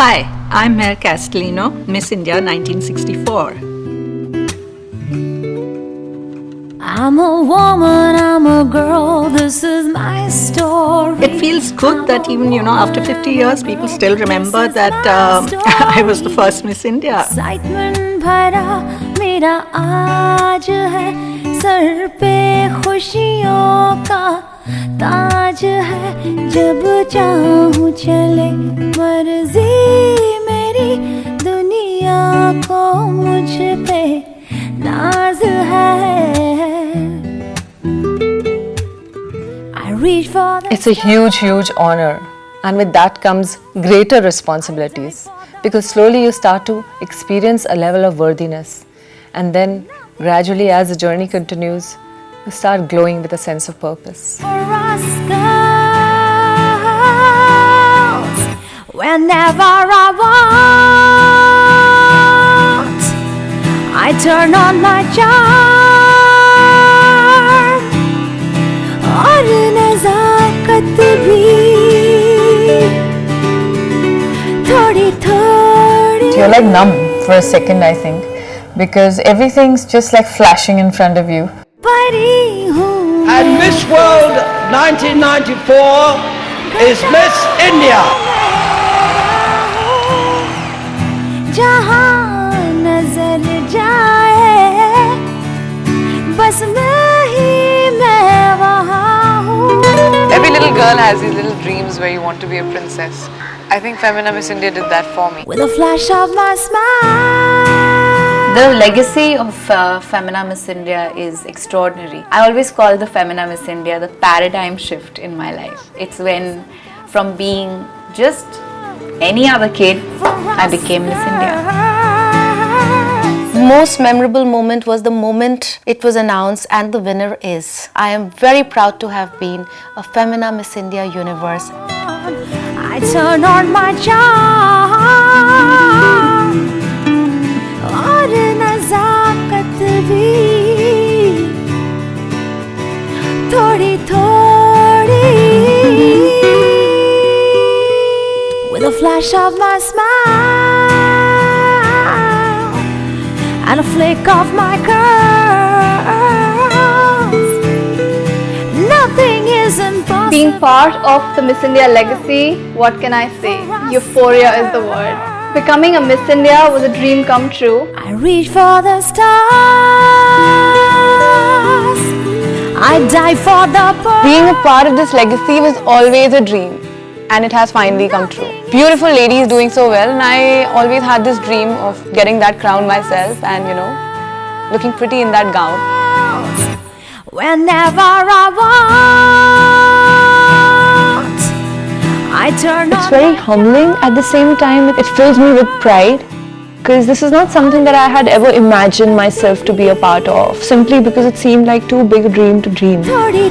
Hi, I'm Mel Castellino, Miss India 1964. I'm a woman, I'm a girl, this is my story. It feels good that even, after 50 years, people still remember that I was the first Miss India. Excitement भरा मेरा आज है, sir पे खुशियों का ताज है, जब चाहूँ चले मर्जी मेरी, दुनिया को मुझ पे नाज है. It's a huge honor, and with that comes greater responsibilities, because slowly you start to experience a level of worthiness, and then gradually as the journey continues, you start glowing with a sense of purpose. For us girls, whenever I want, I turn on my charm, और नज़ाकत भी थोड़ी. You're like numb for a second, I think, because everything's just like flashing in front of you. परी हूँ. And Miss World 1994 is Miss India. जहाँ नजर जाए, बस मैं वहाँ हूँ. Every little girl has these little dreams where you want to be a princess. I think Femina Miss India did that for me. With a flash of my smile. The legacy of Femina Miss India is extraordinary. I always call the Femina Miss India the paradigm shift in my life. It's when, from being just any other kid, I became Miss India. Most memorable moment was the moment it was announced and the winner is. I am very proud to have been a Femina Miss India Universe. I turn on my charm, और नज़ाकत भी थोड़ी. With a flash of my smile and a flick of my curls, nothing is impossible. Being part of the Miss India legacy, what can I say? Euphoria is the word. Becoming a Miss India was a dream come true. I reach for the stars, I die for the pearl. Being a part of this legacy was always a dream, and it has finally come true. Beautiful ladies doing so well, and I always had this dream of getting that crown myself and, looking pretty in that gown. Whenever I want, I turn on. It's very humbling at the same time. It fills me with pride, because this is not something that I had ever imagined myself to be a part of, simply because it seemed like too big a dream to dream. थोड़ी.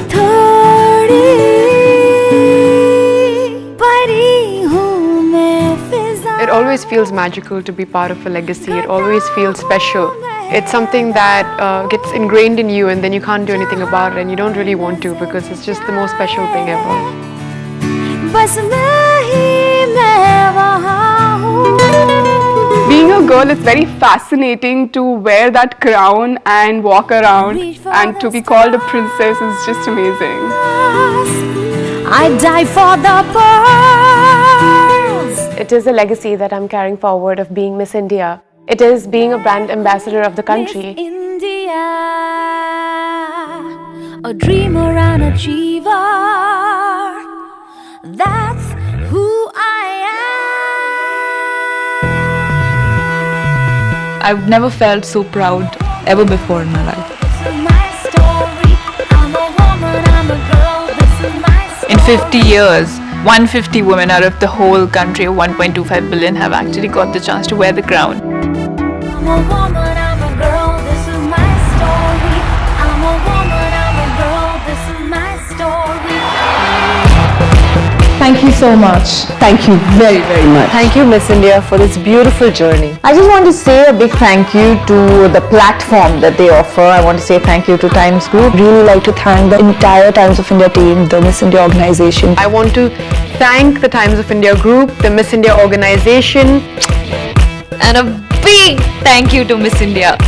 It always feels magical to be part of a legacy. It always feels special. It's something that gets ingrained in you, and then you can't do anything about it, and you don't really want to, because it's just the most special thing ever. Being a girl, it's very fascinating to wear that crown and walk around, and to be called a princess is just amazing. I die for the pearls. It is a legacy that I'm carrying forward of being Miss India. It is being a brand ambassador of the country. Miss India, a dreamer and achiever. That's who I am. I've never felt so proud ever before in my life. This is my story. I'm a woman, I'm a girl. This is my story. In 50 years, 150 women out of the whole country of 1.25 billion have actually got the chance to wear the crown. I'm a woman, I'm a girl. This is my story. I'm a woman, I'm a girl. This is my story. Thank you so much. Thank you very much. Thank you, Miss India, for this beautiful journey. I just want to say a big thank you to the platform that they offer. I want to say thank you to Times Group. Really like to thank the entire Times of India team, the Miss India organization. I want to thank the Times of India group, the Miss India organization. And a big thank you to Miss India.